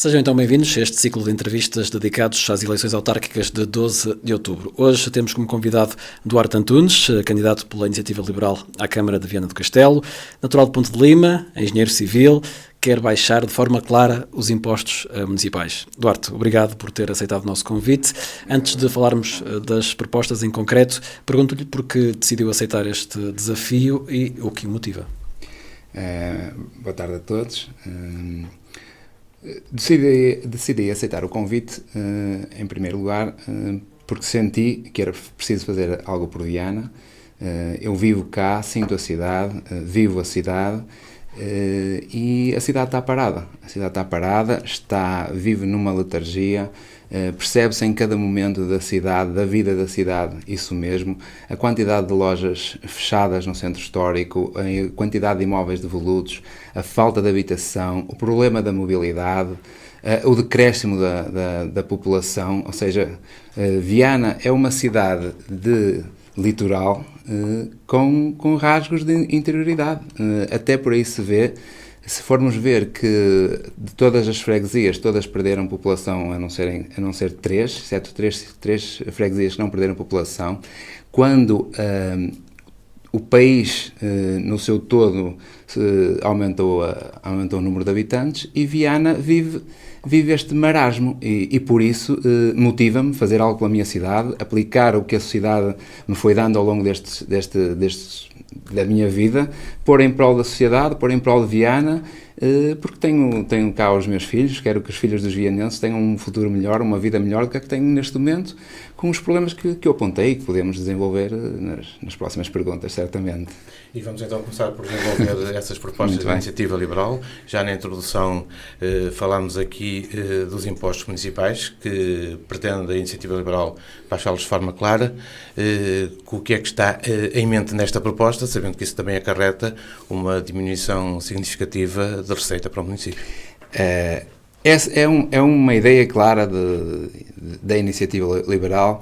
Sejam então bem-vindos a este ciclo de entrevistas dedicados às eleições autárquicas de 12 de outubro. Hoje temos como convidado Duarte Antunes, candidato pela Iniciativa Liberal à Câmara de Viana do Castelo, natural de Ponte de Lima, engenheiro civil, quer baixar de forma clara os impostos municipais. Duarte, obrigado por ter aceitado o nosso convite. Antes de falarmos das propostas em concreto, pergunto-lhe por que decidiu aceitar este desafio e o que o motiva. Boa tarde a todos. Decidi aceitar o convite, em primeiro lugar, porque senti que era preciso fazer algo por Viana. Eu vivo cá, sinto a cidade, vivo a cidade, e a cidade está parada. A cidade está parada, vive numa letargia. Percebe-se em cada momento da cidade, da vida da cidade, isso mesmo, a quantidade de lojas fechadas no centro histórico, a quantidade de imóveis devolutos, a falta de habitação, o problema da mobilidade, o decréscimo da população, ou seja, Viana é uma cidade de litoral com rasgos de interioridade, até por aí se vê. Se formos ver que de todas as freguesias, todas perderam população, a não ser três freguesias que não perderam população, quando o país, no seu todo, aumentou o número de habitantes, e Viana vive este marasmo, e por isso motiva-me fazer algo pela minha cidade, aplicar o que a sociedade me foi dando ao longo da minha vida, pôr em prol da sociedade, pôr em prol de Viana, porque tenho cá os meus filhos, quero que os filhos dos vianenses tenham um futuro melhor, uma vida melhor do que a que tenho neste momento, com os problemas que eu apontei e que podemos desenvolver nas próximas perguntas, certamente. E vamos então começar por desenvolver essas propostas da Iniciativa Liberal. Já na introdução falámos aqui dos impostos municipais, que pretende a Iniciativa Liberal baixá-los de forma clara. O que é que está em mente nesta proposta, sabendo que isso também acarreta uma diminuição significativa da receita para o município? Essa é uma ideia clara da Iniciativa Liberal,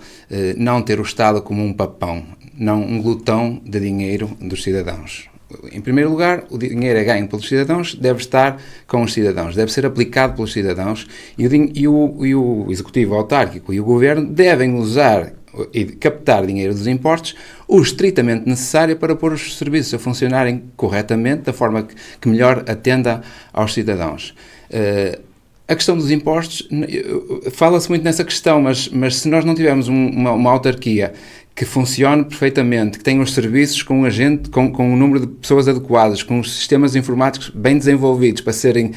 não ter o Estado como um papão, não um glutão de dinheiro dos cidadãos. Em primeiro lugar, o dinheiro é ganho pelos cidadãos, deve estar com os cidadãos, deve ser aplicado pelos cidadãos, e o Executivo Autárquico e o Governo devem usar e captar dinheiro dos impostos o estritamente necessário para pôr os serviços a funcionarem corretamente, da forma que melhor atenda aos cidadãos. A questão dos impostos, fala-se muito nessa questão, mas se nós não tivermos uma autarquia que funcione perfeitamente, que tenha os serviços com o número de pessoas adequadas, com os sistemas informáticos bem desenvolvidos para serem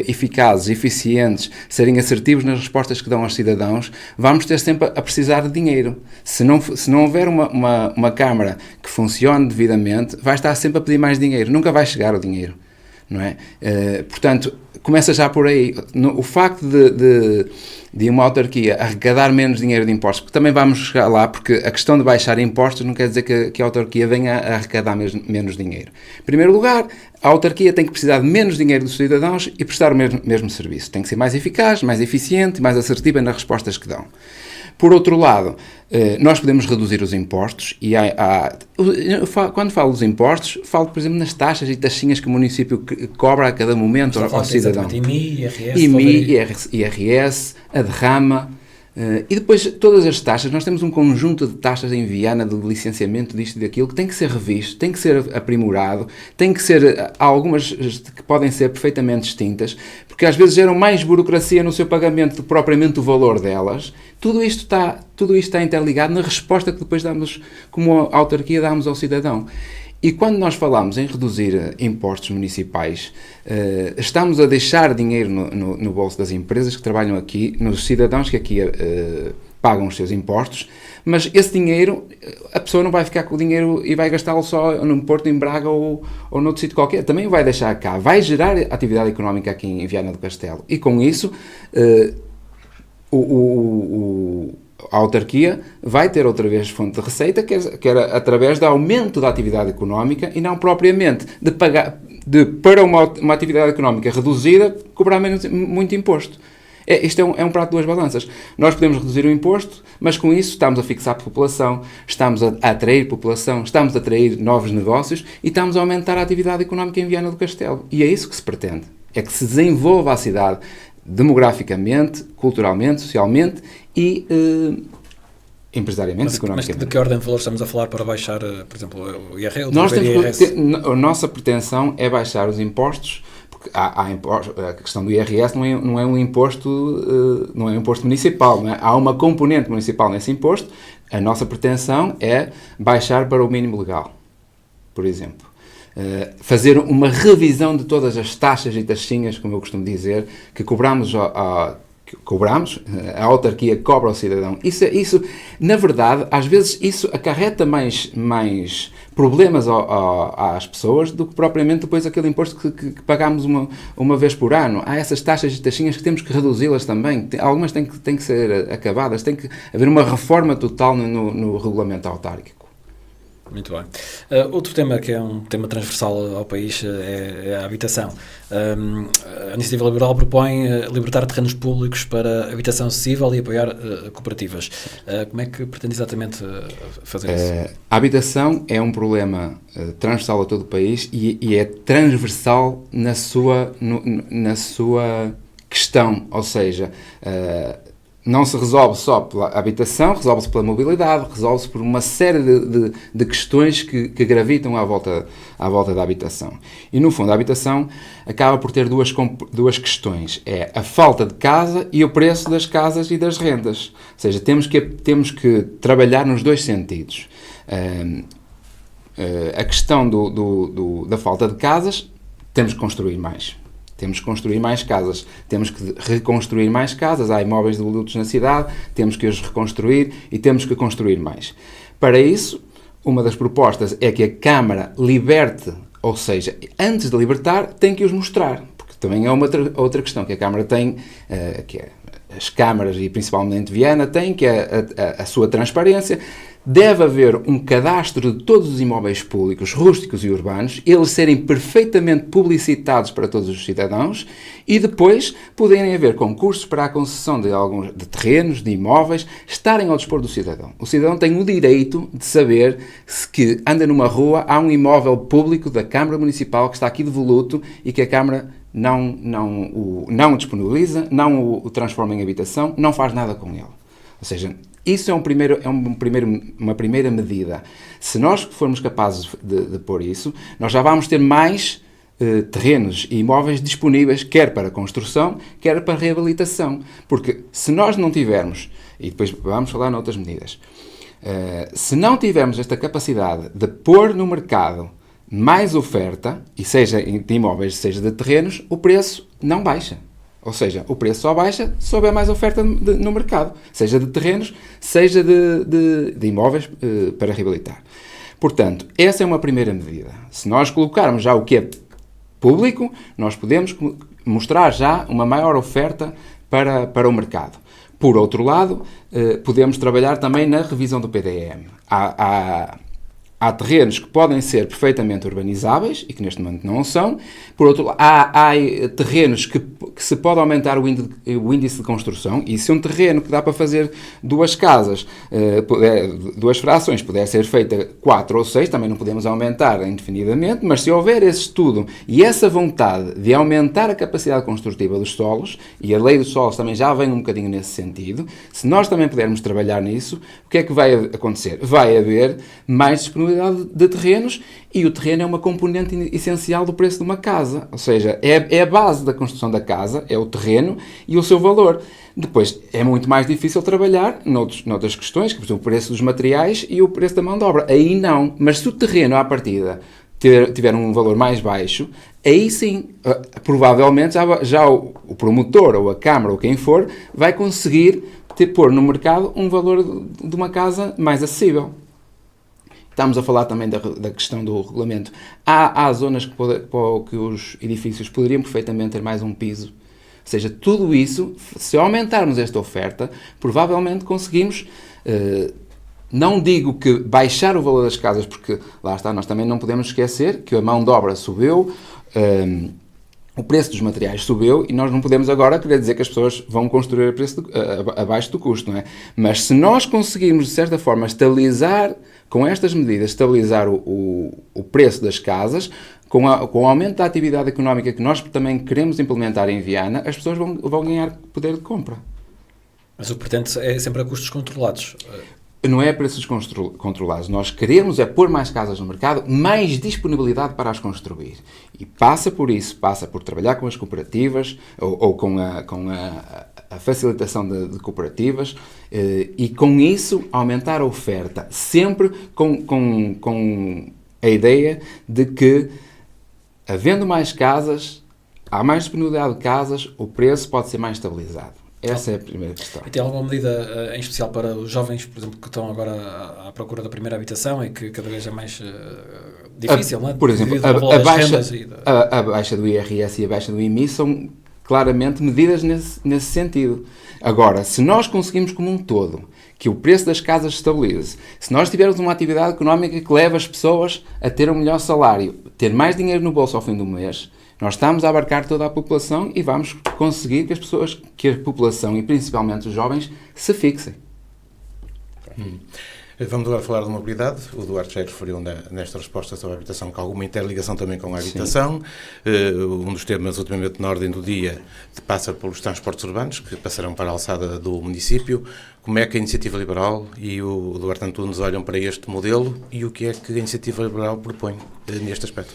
eficazes, eficientes, serem assertivos nas respostas que dão aos cidadãos, vamos ter sempre a precisar de dinheiro. Se não houver uma Câmara que funcione devidamente, vai estar sempre a pedir mais dinheiro, nunca vai chegar o dinheiro. Não é? Portanto, começa já por aí. O facto de uma autarquia arrecadar menos dinheiro de impostos, porque também vamos chegar lá, porque a questão de baixar impostos não quer dizer que a autarquia venha a arrecadar menos dinheiro. Em primeiro lugar, a autarquia tem que precisar de menos dinheiro dos cidadãos e prestar o mesmo serviço. Tem que ser mais eficaz, mais eficiente e mais assertiva nas respostas que dão. Por outro lado, nós podemos reduzir os impostos e quando falo dos impostos, falo, por exemplo, nas taxas e taxinhas que o município cobra a cada momento ao cidadão. IMI, IRS, IRS, a derrama. E depois, todas as taxas, nós temos um conjunto de taxas em Viana, de licenciamento disto e daquilo, que tem que ser revisto, tem que ser aprimorado, tem que ser, há algumas que podem ser perfeitamente extintas, porque às vezes geram mais burocracia no seu pagamento do que propriamente o valor delas. Tudo isto está interligado na resposta que depois damos, como autarquia, damos ao cidadão. E quando nós falamos em reduzir impostos municipais, estamos a deixar dinheiro no bolso das empresas que trabalham aqui, nos cidadãos que aqui pagam os seus impostos, mas esse dinheiro, a pessoa não vai ficar com o dinheiro e vai gastá-lo só no Porto, em Braga ou noutro sítio qualquer. Também o vai deixar cá, vai gerar atividade económica aqui em Viana do Castelo. E com isso, a autarquia vai ter outra vez fonte de receita, que era através do aumento da atividade económica e não propriamente para uma atividade económica reduzida, cobrar muito imposto. Isto é um prato de duas balanças. Nós podemos reduzir o imposto, mas com isso estamos a fixar população, estamos a atrair população, estamos a atrair novos negócios e estamos a aumentar a atividade económica em Viana do Castelo. E é isso que se pretende. É que se desenvolva a cidade demograficamente, culturalmente, socialmente e empresariamente, economicamente. Mas de que ordem de valor estamos a falar para baixar, por exemplo, o IRS? A nossa pretensão é baixar os impostos, porque a questão do IRS não é um imposto, não é um imposto municipal, não é? Há uma componente municipal nesse imposto. A nossa pretensão é baixar para o mínimo legal, por exemplo. Fazer uma revisão de todas as taxas e taxinhas, como eu costumo dizer, que cobramos a autarquia cobra ao cidadão. Isso, na verdade, às vezes isso acarreta mais problemas às pessoas do que propriamente depois aquele imposto que pagamos uma vez por ano. Há essas taxas e taxinhas que temos que reduzi-las também. Algumas têm que ser acabadas. Tem que haver uma reforma total no regulamento autárquico. Muito bem. Outro tema que é um tema transversal ao país é a habitação. A Iniciativa Liberal propõe libertar terrenos públicos para habitação acessível e apoiar cooperativas. Como é que pretende exatamente fazer isso? A habitação é um problema transversal a todo o país e é transversal na sua questão, ou seja, não se resolve só pela habitação, resolve-se pela mobilidade, resolve-se por uma série de questões que gravitam à volta da habitação. E, no fundo, a habitação acaba por ter duas questões. É a falta de casa e o preço das casas e das rendas. Ou seja, temos que trabalhar nos dois sentidos. A questão da falta de casas, temos que construir mais. Temos que construir mais casas, temos que reconstruir mais casas, há imóveis devolutos na cidade, temos que os reconstruir e temos que construir mais. Para isso, uma das propostas é que a Câmara liberte, ou seja, antes de libertar, tem que os mostrar, porque também é outra questão que a Câmara tem, que é as câmaras e principalmente Viana têm, que é a sua transparência. Deve haver um cadastro de todos os imóveis públicos, rústicos e urbanos, eles serem perfeitamente publicitados para todos os cidadãos e depois poderem haver concursos para a concessão de terrenos, de imóveis, estarem ao dispor do cidadão. O cidadão tem o direito de saber se que anda numa rua, há um imóvel público da Câmara Municipal que está aqui devoluto e que a Câmara não o disponibiliza, não o transforma em habitação, não faz nada com ele. Ou seja, isso é uma primeira medida. Se nós formos capazes de pôr isso, nós já vamos ter mais terrenos e imóveis disponíveis, quer para construção, quer para reabilitação. Porque se nós não tivermos, e depois vamos falar noutras medidas, se não tivermos esta capacidade de pôr no mercado mais oferta, e seja de imóveis, seja de terrenos, o preço não baixa. Ou seja, o preço só baixa se houver mais oferta no mercado, seja de terrenos, seja de imóveis para reabilitar. Portanto, essa é uma primeira medida. Se nós colocarmos já o que é público, nós podemos mostrar já uma maior oferta para o mercado. Por outro lado, podemos trabalhar também na revisão do PDM. Há terrenos que podem ser perfeitamente urbanizáveis e que neste momento não são. Por outro lado, há terrenos que se pode aumentar o índice de construção, e se um terreno que dá para fazer duas casas, duas frações, puder ser feita 4 ou 6, também não podemos aumentar indefinidamente, mas se houver esse estudo e essa vontade de aumentar a capacidade construtiva dos solos, e a lei dos solos também já vem um bocadinho nesse sentido, se nós também pudermos trabalhar nisso, o que é que vai acontecer? Vai haver mais disponibilidade de terrenos, e o terreno é uma componente essencial do preço de uma casa, ou seja, é a base da construção da casa, é o terreno e o seu valor. Depois, é muito mais difícil trabalhar noutras questões, que por exemplo, o preço dos materiais e o preço da mão de obra. Aí não, mas se o terreno à partida tiver um valor mais baixo, aí sim, provavelmente já o promotor ou a Câmara ou quem for vai conseguir pôr no mercado um valor de uma casa mais acessível. Estamos a falar também da questão do regulamento. Há zonas que os edifícios poderiam perfeitamente ter mais um piso. Ou seja, tudo isso, se aumentarmos esta oferta, provavelmente conseguimos, não digo que baixar o valor das casas, porque lá está, nós também não podemos esquecer que a mão de obra subiu, o preço dos materiais subiu, e nós não podemos agora querer dizer que as pessoas vão construir abaixo do custo, não é? Mas se nós conseguirmos, de certa forma, com estas medidas, estabilizar o preço das casas, com o aumento da atividade económica que nós também queremos implementar em Viana, as pessoas vão ganhar poder de compra. Mas o que pretende é sempre a custos controlados. Não é preços controlados. Nós queremos é pôr mais casas no mercado, mais disponibilidade para as construir. E passa por isso, passa por trabalhar com as cooperativas ou com a facilitação de cooperativas e com isso aumentar a oferta. Sempre com a ideia de que, havendo mais casas, há mais disponibilidade de casas, o preço pode ser mais estabilizado. Essa é a primeira questão. E tem alguma medida em especial para os jovens, por exemplo, que estão agora à procura da primeira habitação e que cada vez é mais difícil, não é? Por exemplo, a baixa do IRS e a baixa do IMI são claramente medidas nesse sentido. Agora, se nós conseguimos como um todo que o preço das casas se estabilize, se nós tivermos uma atividade económica que leva as pessoas a ter um melhor salário, ter mais dinheiro no bolso ao fim do mês, nós estamos a abarcar toda a população e vamos conseguir que a população, e principalmente os jovens, se fixem. Vamos agora falar de mobilidade. O Duarte já referiu nesta resposta sobre a habitação que há alguma interligação também com a habitação. Um dos temas ultimamente na ordem do dia passa pelos transportes urbanos, que passarão para a alçada do município. Como é que a Iniciativa Liberal e o Duarte Antunes olham para este modelo e o que é que a Iniciativa Liberal propõe neste aspecto?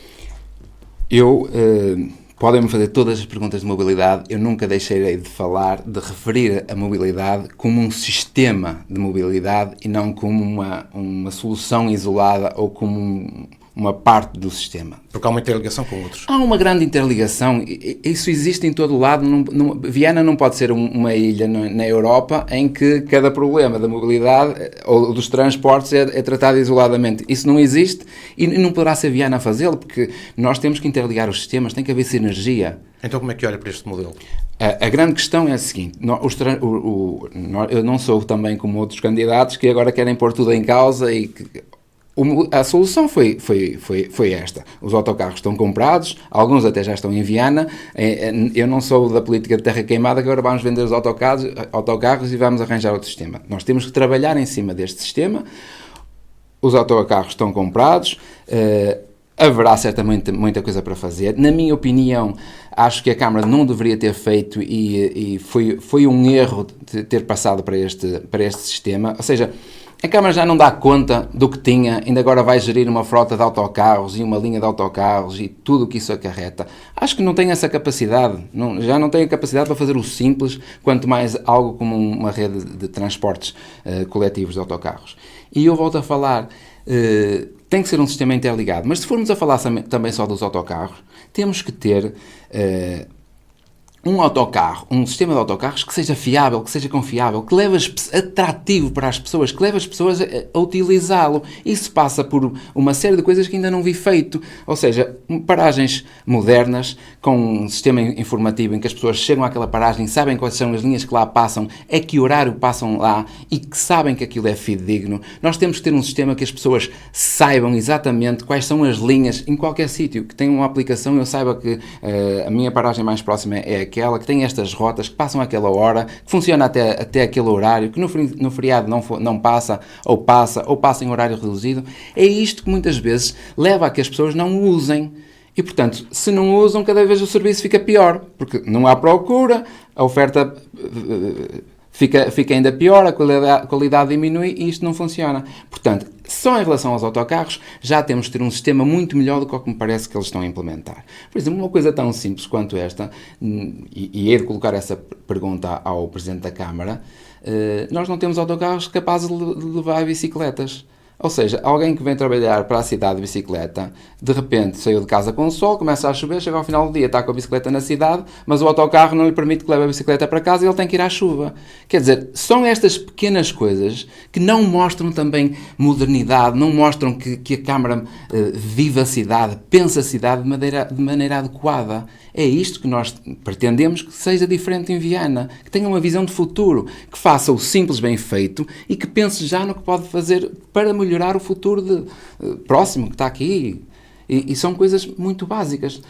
Podem-me fazer todas as perguntas de mobilidade, eu nunca deixarei de referir a mobilidade como um sistema de mobilidade e não como uma solução isolada ou como uma parte do sistema. Porque há uma interligação com outros. Há uma grande interligação, isso existe em todo o lado. Viana não pode ser uma ilha na Europa em que cada problema da mobilidade ou dos transportes é tratado isoladamente. Isso não existe e não poderá ser Viana a fazê-lo, porque nós temos que interligar os sistemas, tem que haver sinergia. Então como é que olha para este modelo? A grande questão é a seguinte, eu não sou também como outros candidatos que agora querem pôr tudo em causa e que... A solução foi esta. Os autocarros estão comprados, alguns até já estão em Viana. Eu não sou da política de terra queimada, que agora vamos vender os autocarros e vamos arranjar outro sistema. Nós temos que trabalhar em cima deste sistema. Os autocarros estão comprados. Haverá certamente muita coisa para fazer. Na minha opinião, acho que a Câmara não deveria ter feito e foi um erro de ter passado para este sistema. Ou seja, a Câmara já não dá conta do que tinha, ainda agora vai gerir uma frota de autocarros e uma linha de autocarros e tudo o que isso acarreta. Acho que não tem essa capacidade, já não tem a capacidade para fazer o simples, quanto mais algo como uma rede de transportes coletivos de autocarros. E eu volto a falar, tem que ser um sistema interligado, mas se formos a falar também só dos autocarros, temos que ter... um sistema de autocarros que seja fiável, que seja confiável, que leve atrativo para as pessoas, que leve as pessoas a utilizá-lo. Isso passa por uma série de coisas que ainda não vi feito. Ou seja, paragens modernas, com um sistema informativo em que as pessoas chegam àquela paragem, sabem quais são as linhas que lá passam, a que horário passam lá e que sabem que aquilo é fidedigno. Nós temos que ter um sistema que as pessoas saibam exatamente quais são as linhas em qualquer sítio, que tenha uma aplicação e eu saiba que a minha paragem mais próxima é aquela, que tem estas rotas, que passam àquela hora, que funciona até aquele horário, que no feriado não passa em horário reduzido. É isto que muitas vezes leva a que as pessoas não usem. E, portanto, se não usam, cada vez o serviço fica pior, porque não há procura, a oferta fica ainda pior, a qualidade diminui e isto não funciona. Portanto, só em relação aos autocarros, já temos de ter um sistema muito melhor do que o que me parece que eles estão a implementar. Por exemplo, uma coisa tão simples quanto esta, e hei de colocar essa pergunta ao Presidente da Câmara, nós não temos autocarros capazes de levar bicicletas. Ou seja, alguém que vem trabalhar para a cidade de bicicleta, de repente saiu de casa com o sol, começa a chover, chega ao final do dia, está com a bicicleta na cidade, mas o autocarro não lhe permite que leve a bicicleta para casa e ele tem que ir à chuva. Quer dizer, são estas pequenas coisas que não mostram também modernidade, não mostram que a Câmara vive a cidade, pensa a cidade de maneira adequada. É isto que nós pretendemos que seja diferente em Viana, que tenha uma visão de futuro, que faça o simples bem feito e que pense já no que pode fazer para melhorar o futuro próximo que está aqui. E são coisas muito básicas.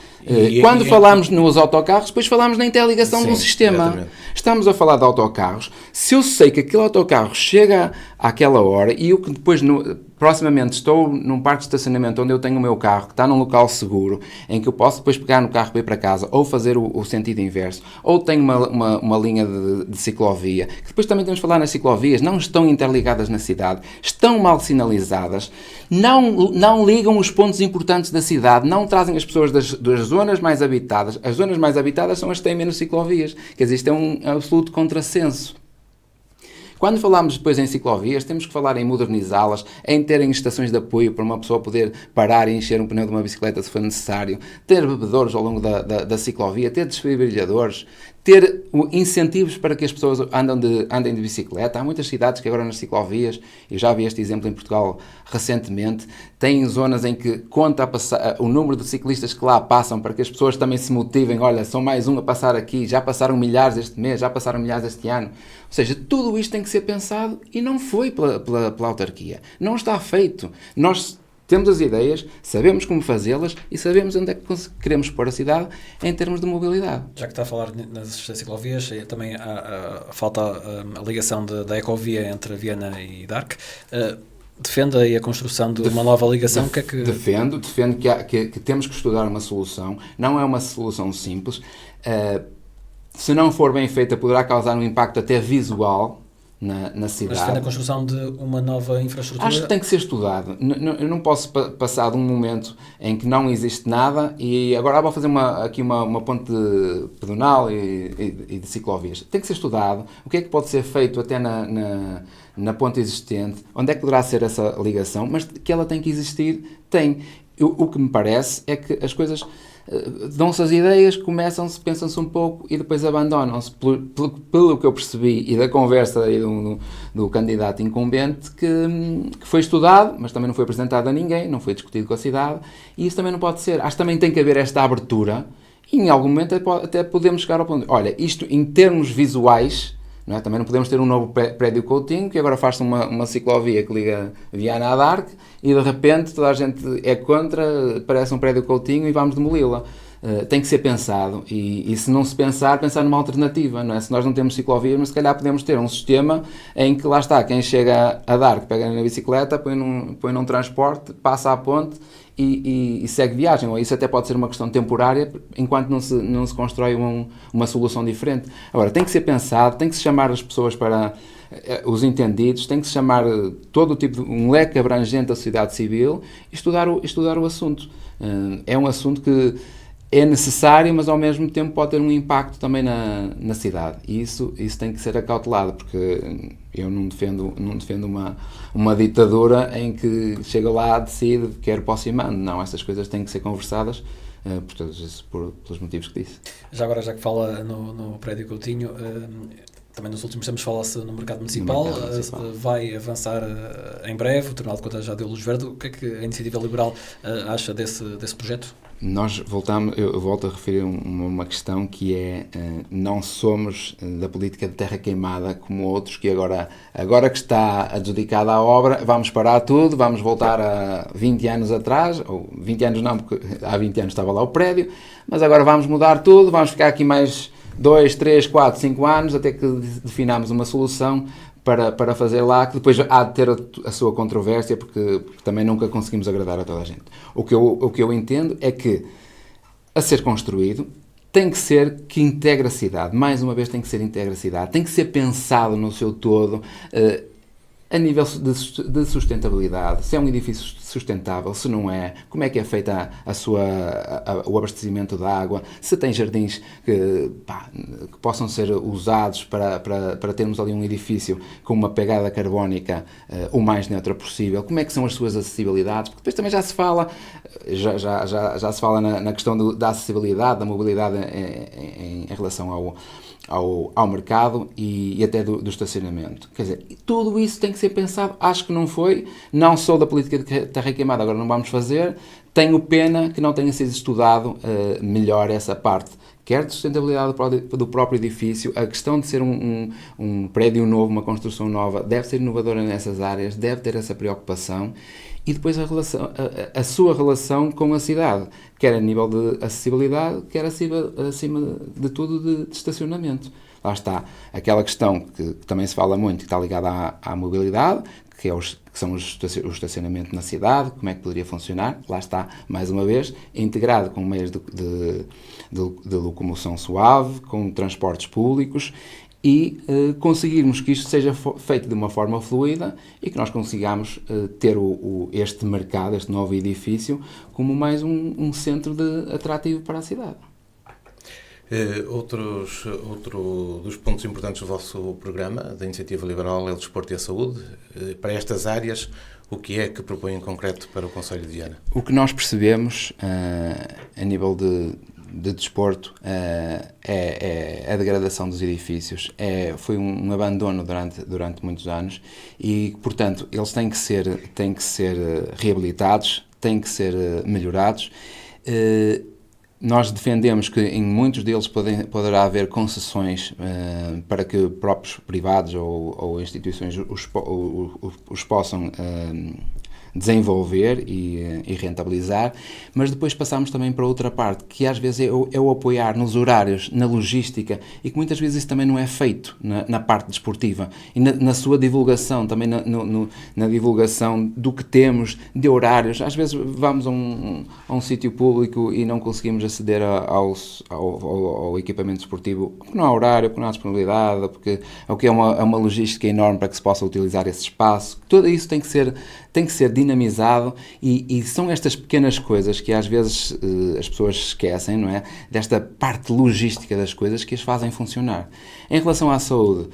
Quando falamos nos autocarros, depois falamos na interligação do sistema. Exatamente. Estamos a falar de autocarros Se eu sei que aquele autocarro chega àquela hora e eu que depois, proximamente, estou num parque de estacionamento onde eu tenho o meu carro, que está num local seguro, em que eu posso depois pegar no carro para ir para casa, ou fazer o sentido inverso, ou tenho uma linha de ciclovia, que depois também temos de falar nas ciclovias, não estão interligadas na cidade, estão mal sinalizadas, não ligam os pontos importantes da cidade, não trazem as pessoas das zonas mais habitadas. As zonas mais habitadas são as que têm menos ciclovias. Quer dizer, isto é um absoluto contrassenso. Quando falamos depois em ciclovias, temos que falar em modernizá-las, em terem estações de apoio para uma pessoa poder parar e encher um pneu de uma bicicleta se for necessário, ter bebedouros ao longo da ciclovia, ter desfibriladores, ter incentivos para que as pessoas andem de bicicleta. Há muitas cidades que agora nas ciclovias, eu já vi este exemplo em Portugal recentemente, têm zonas em que conta o número de ciclistas que lá passam para que as pessoas também se motivem. Olha, são mais um a passar aqui, já passaram milhares este mês, já passaram milhares este ano. Ou seja, tudo isto tem que ser pensado e não foi pela autarquia. Não está feito. Nós temos as ideias, sabemos como fazê-las e sabemos onde é que queremos pôr a cidade em termos de mobilidade. Já que está a falar nas ciclovias, também falta a ligação da ecovia entre Viana e Dark. Defende aí a construção de uma nova ligação? Que é que... Defendo que temos que estudar uma solução. Não é uma solução simples. Se não for bem feita, poderá causar um impacto até visual na cidade. Mas defende a construção de uma nova infraestrutura? Acho que tem que ser estudado. Eu não posso passar de um momento em que não existe nada e agora vou fazer aqui uma ponte pedonal e de ciclovias. Tem que ser estudado. O que é que pode ser feito até na ponte existente? Onde é que poderá ser essa ligação? Mas que ela tem que existir, tem. O que me parece é que as coisas dão-se as ideias, começam-se, pensam-se um pouco e depois abandonam-se. Pelo que eu percebi e da conversa aí do candidato incumbente, que foi estudado, mas também não foi apresentado a ninguém, não foi discutido com a cidade, e isso também não pode ser. Acho que também tem que haver esta abertura e em algum momento até podemos chegar ao ponto de, olha, isto em termos visuais, não é? Também não podemos ter um novo prédio Coutinho, que agora faz-se uma ciclovia que liga Viana a Dark e de repente toda a gente é contra, parece um prédio Coutinho e vamos demoli-la. Tem que ser pensado e se não se pensar numa alternativa, não é? Se nós não temos ciclovias, mas se calhar podemos ter um sistema em que lá está, quem chega a Dark pega na bicicleta, põe num transporte, passa à ponte e segue viagem, ou isso até pode ser uma questão temporária enquanto não se constrói uma solução diferente. Agora, tem que ser pensado, tem que se chamar as pessoas para os entendidos, tem que se chamar todo o tipo de um leque abrangente da sociedade civil e estudar o assunto. É um assunto que é necessário, mas ao mesmo tempo pode ter um impacto também na cidade. E isso tem que ser acautelado, porque eu não defendo uma ditadura em que chega lá, decide, quer posso e mando. Não, essas coisas têm que ser conversadas, pelos motivos que disse. Já que fala no prédio Coutinho, também nos últimos tempos fala-se no mercado municipal, vai avançar em breve, o Tribunal de Contas já deu luz verde. O que é que a Iniciativa Liberal acha desse projeto? Eu volto a referir uma questão que é, não somos da política de terra queimada como outros que agora que está adjudicada a obra, vamos parar tudo, vamos voltar a 20 anos atrás, ou 20 anos não, porque há 20 anos estava lá o prédio, mas agora vamos mudar tudo, vamos ficar aqui mais 2, 3, 4, 5 anos até que definamos uma solução para fazer lá, que depois há de ter a sua controvérsia, porque também nunca conseguimos agradar a toda a gente. O que eu entendo é que, a ser construído, tem que ser que integre a cidade. Mais uma vez tem que ser integre a cidade. Tem que ser pensado no seu todo, a nível de sustentabilidade, se é um edifício sustentável, se não é, como é que é feita o abastecimento de água, se tem jardins que possam ser usados para termos ali um edifício com uma pegada carbónica o mais neutra possível, como é que são as suas acessibilidades, porque depois também já se fala na questão da acessibilidade, da mobilidade em relação ao mercado e até do estacionamento. Quer dizer, tudo isso tem que ser pensado. Acho que não foi. Não sou da política de terra queimada, agora não vamos fazer. Tenho pena que não tenha sido estudado melhor essa parte, quer de sustentabilidade do próprio edifício. A questão de ser um prédio novo, uma construção nova, deve ser inovadora nessas áreas, deve ter essa preocupação. E depois a sua relação com a cidade, quer a nível de acessibilidade, quer acima de tudo de estacionamento. lá está aquela questão que também se fala muito, que está ligada à mobilidade, que são o estacionamento na cidade, como é que poderia funcionar, lá está, mais uma vez, integrado com meios de locomoção suave, com transportes públicos, e conseguirmos que isto seja feito de uma forma fluida e que nós consigamos ter este mercado, este novo edifício, como mais um centro atrativo para a cidade. Outro dos pontos importantes do vosso programa, da Iniciativa Liberal, é o desporto e a saúde. Para estas áreas, o que é que propõe em concreto para o Concelho de Viana? O que nós percebemos a nível de desporto é a degradação dos edifícios. Foi um abandono durante muitos anos e, portanto, eles têm que ser reabilitados, têm que ser melhorados. Nós defendemos que em muitos deles poderá haver concessões para que próprios privados ou instituições os possam desenvolver e rentabilizar, mas depois passamos também para outra parte, que às vezes é o apoiar nos horários, na logística, e que muitas vezes isso também não é feito na parte desportiva e na sua divulgação, também na divulgação do que temos, de horários. Às vezes vamos a um sítio público e não conseguimos aceder ao equipamento desportivo porque não há horário, porque não há disponibilidade, porque é uma logística enorme para que se possa utilizar esse espaço. Tudo isso tem que ser dinamizado e são estas pequenas coisas que às vezes as pessoas esquecem, não é? Desta parte logística das coisas que as fazem funcionar. Em relação à saúde,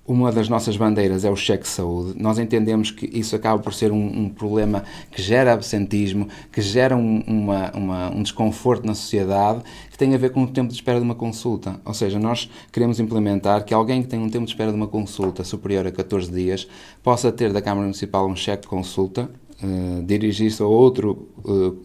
uma das nossas bandeiras é o cheque de saúde. Nós entendemos que isso acaba por ser um problema que gera absentismo, que gera um desconforto na sociedade, que tem a ver com o tempo de espera de uma consulta. Ou seja, nós queremos implementar que alguém que tem um tempo de espera de uma consulta superior a 14 dias possa ter da Câmara Municipal um cheque de consulta, dirigir-se a outro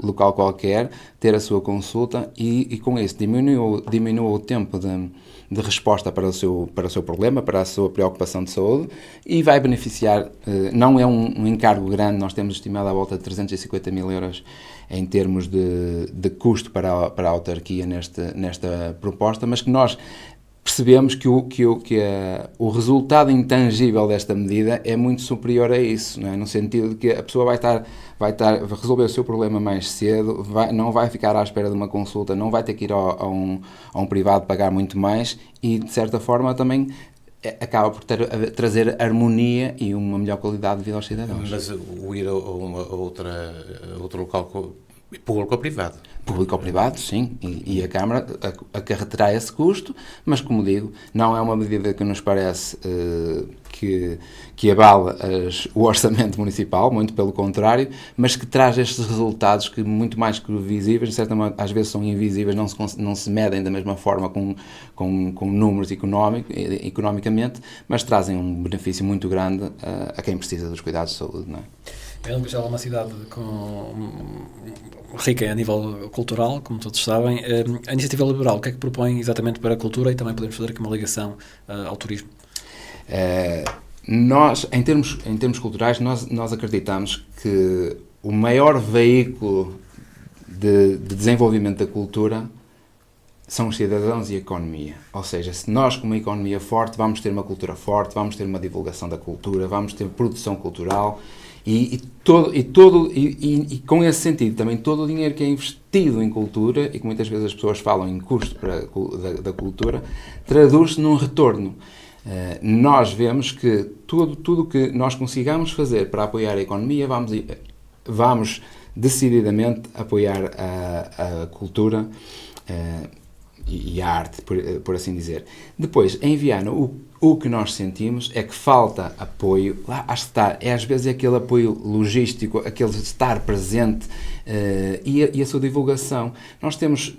local qualquer, ter a sua consulta e com isso diminua o tempo de resposta para o seu problema, para a sua preocupação de saúde e vai beneficiar, não é um encargo grande, nós temos estimado à volta de 350 mil euros em termos de custo para a autarquia nesta proposta, mas que nós percebemos que o resultado intangível desta medida é muito superior a isso, não é? No sentido de que a pessoa vai resolver o seu problema mais cedo, não vai ficar à espera de uma consulta, não vai ter que ir a um privado pagar muito mais e, de certa forma, também acaba por trazer harmonia e uma melhor qualidade de vida aos cidadãos. Mas o ir a outro local público ou privado? Público ou privado, sim, e a Câmara acarreterá esse custo, mas, como digo, não é uma medida que nos parece que abala o orçamento municipal, muito pelo contrário, mas que traz estes resultados que, muito mais que visíveis, às vezes são invisíveis, não se medem da mesma forma com números economicamente, mas trazem um benefício muito grande a quem precisa dos cuidados de saúde, não é? Viana do Castelo é uma cidade rica a nível cultural, como todos sabem. A Iniciativa Liberal, o que é que propõe exatamente para a cultura? E também podemos fazer aqui uma ligação ao turismo. Nós, em termos culturais, nós acreditamos que o maior veículo de desenvolvimento da cultura são os cidadãos e a economia. Ou seja, se nós, com uma economia forte, vamos ter uma cultura forte, vamos ter uma divulgação da cultura, vamos ter produção cultural. E com esse sentido, também todo o dinheiro que é investido em cultura, e que muitas vezes as pessoas falam em custo da cultura, traduz-se num retorno. Nós vemos que tudo que nós consigamos fazer para apoiar a economia, vamos decididamente apoiar a cultura e a arte, por assim dizer. Depois, em Viana, o que nós sentimos é que falta apoio, lá está, às vezes é aquele apoio logístico, aquele estar presente e a sua divulgação. Nós temos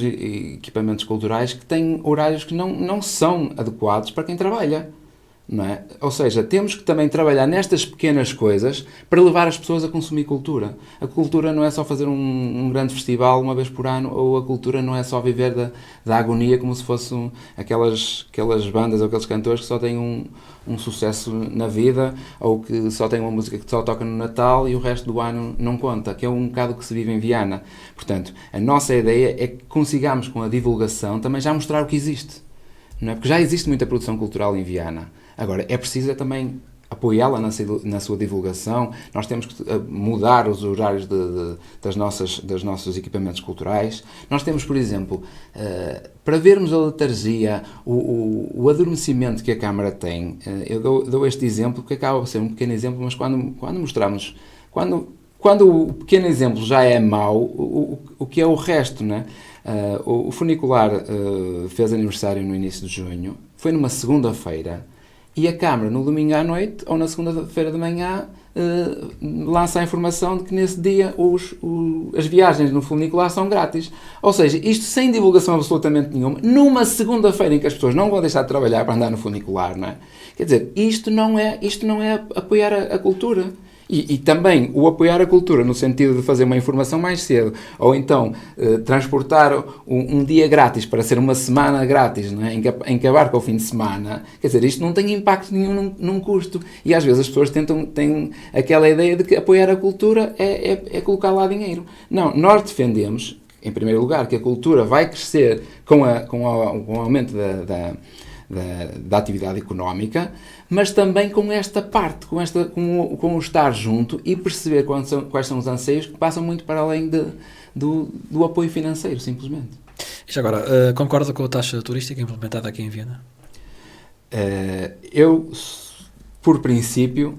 equipamentos culturais que têm horários que não são adequados para quem trabalha. Não é? Ou seja, temos que também trabalhar nestas pequenas coisas para levar as pessoas a consumir cultura. A cultura não é só fazer um grande festival uma vez por ano, ou a cultura não é só viver da agonia como se fossem aquelas bandas ou aqueles cantores que só têm um sucesso na vida, ou que só têm uma música que só toca no Natal e o resto do ano não conta, que é um bocado que se vive em Viana. Portanto, a nossa ideia é que consigamos com a divulgação também já mostrar o que existe. não é? Porque já existe muita produção cultural em Viana. Agora, é preciso também apoiá-la na sua divulgação. Nós temos que mudar os horários dos nossos equipamentos culturais. Nós temos, por exemplo, para vermos a letargia, o adormecimento que a Câmara tem, eu dou este exemplo, porque acaba por ser um pequeno exemplo, mas quando mostramos, quando o pequeno exemplo já é mau, o que é o resto, né? O funicular fez aniversário no início de junho, foi numa segunda-feira, e a Câmara, no domingo à noite, ou na segunda-feira de manhã, lança a informação de que nesse dia as viagens no funicular são grátis. Ou seja, isto sem divulgação absolutamente nenhuma, numa segunda-feira em que as pessoas não vão deixar de trabalhar para andar no funicular, não é? Quer dizer, isto não é apoiar a cultura. E também o apoiar a cultura no sentido de fazer uma informação mais cedo, ou então transportar um dia grátis para ser uma semana grátis, não é? Em que abarca o fim de semana, quer dizer, isto não tem impacto nenhum num custo. E às vezes as pessoas têm aquela ideia de que apoiar a cultura é colocar lá dinheiro. Não, nós defendemos, em primeiro lugar, que a cultura vai crescer com o aumento da atividade económica, mas também com esta parte, com o estar junto e perceber quais são os anseios que passam muito para além do apoio financeiro, simplesmente. E agora, concorda com a taxa turística implementada aqui em Viana? Eu, por princípio,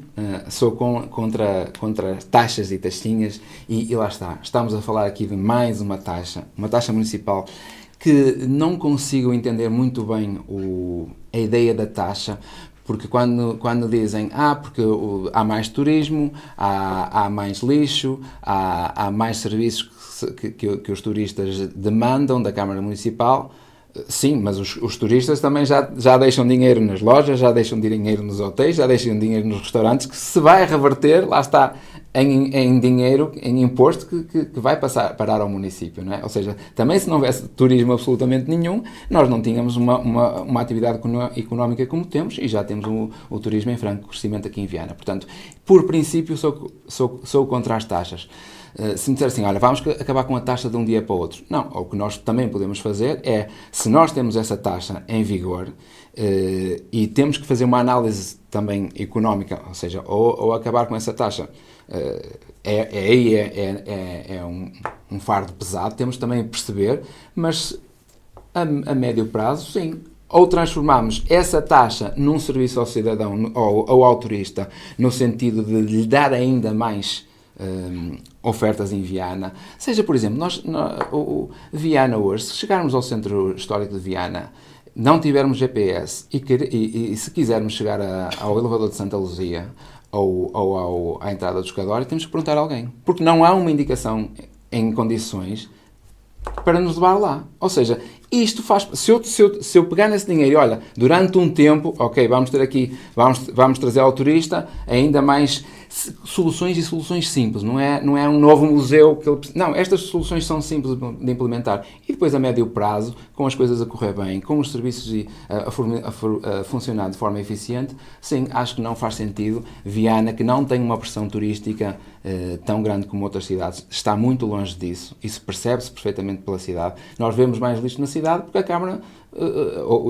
sou contra taxas e taxinhas, e lá está. Estamos a falar aqui de mais uma taxa municipal, que não consigo entender muito bem a ideia da taxa, porque quando dizem porque há mais turismo, há mais lixo, há mais serviços que os turistas demandam da Câmara Municipal. Sim, mas os turistas também já deixam dinheiro nas lojas, já deixam dinheiro nos hotéis, já deixam dinheiro nos restaurantes, que se vai reverter, lá está, em dinheiro, em imposto que vai parar ao município, não é? Ou seja, também se não houvesse turismo absolutamente nenhum, nós não tínhamos uma atividade económica como temos, e já temos o turismo em franco crescimento aqui em Viana. Portanto, por princípio, sou contra as taxas. Se me disser assim, olha, vamos acabar com a taxa de um dia para o outro. Não, o que nós também podemos fazer é, se nós temos essa taxa em vigor e temos que fazer uma análise também económica, ou seja, ou acabar com essa taxa, é um fardo pesado, temos também a perceber, mas a médio prazo, sim. Ou transformamos essa taxa num serviço ao cidadão ou ao turista, no sentido de lhe dar ainda mais ofertas em Viana. Seja, por exemplo, Viana hoje, se chegarmos ao Centro Histórico de Viana, não tivermos GPS e se quisermos chegar ao elevador de Santa Luzia ou à entrada do Escadório, temos que perguntar a alguém. Porque não há uma indicação em condições para nos levar lá. Ou seja, isto faz... Se eu pegar nesse dinheiro e, olha, durante um tempo, ok, vamos trazer ao turista ainda mais soluções e soluções simples. Não é um novo museu que ele... Não, estas soluções são simples de implementar. E depois, a médio prazo, com as coisas a correr bem, com os serviços a funcionar de forma eficiente, sim, acho que não faz sentido. Viana, que não tem uma pressão turística tão grande como outras cidades, está muito longe disso. Isso percebe-se perfeitamente pela cidade. Nós vemos mais lixo na cidade porque a Câmara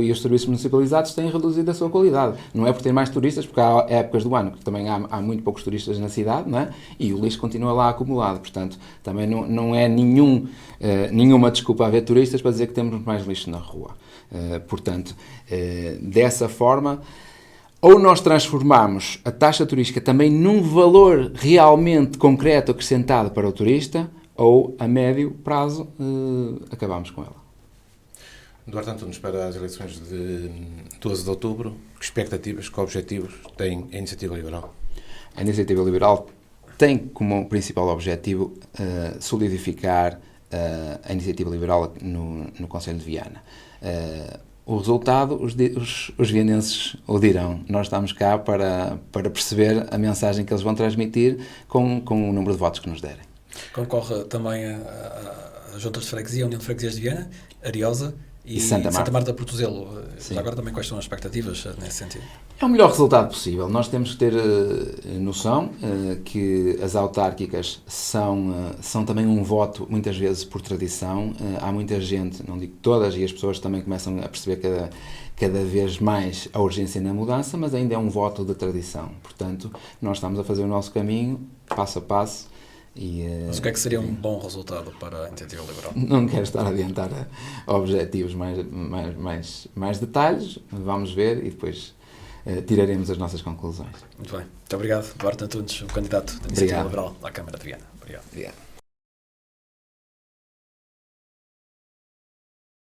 e os serviços municipalizados têm reduzido a sua qualidade. Não é por ter mais turistas, porque há épocas do ano que também há muito poucos turistas na cidade, não é? E o lixo continua lá acumulado. Portanto, também não é nenhuma desculpa haver turistas para dizer que temos mais lixo na rua. Portanto, dessa forma, ou nós transformamos a taxa turística também num valor realmente concreto acrescentado para o turista, ou a médio prazo acabamos com ela. Duarte Antunes, para as eleições de 12 de outubro, que expectativas, que objetivos tem a Iniciativa Liberal? A Iniciativa Liberal tem como principal objetivo solidificar a Iniciativa Liberal no Concelho de Viana. O resultado, os vianenses o dirão. Nós estamos cá para perceber a mensagem que eles vão transmitir com o número de votos que nos derem. Concorre também a juntas de freguesia, a União de Freguesias de Viana, Ariosa e Santa Marta Portozelo. Agora também quais são as expectativas nesse sentido? É o melhor resultado possível. Nós temos que ter noção que as autárquicas são também um voto, muitas vezes, por tradição. Há muita gente, não digo todas, e as pessoas também começam a perceber cada vez mais a urgência na mudança, mas ainda é um voto de tradição. Portanto, nós estamos a fazer o nosso caminho, passo a passo. Mas o que é que seria um bom resultado para a Iniciativa Liberal? Não quero estar a adiantar objetivos, mais detalhes. Vamos ver e depois tiraremos as nossas conclusões. Muito bem. Muito obrigado, Duarte Antunes, o candidato da Iniciativa Liberal à Câmara de Viana. Obrigado.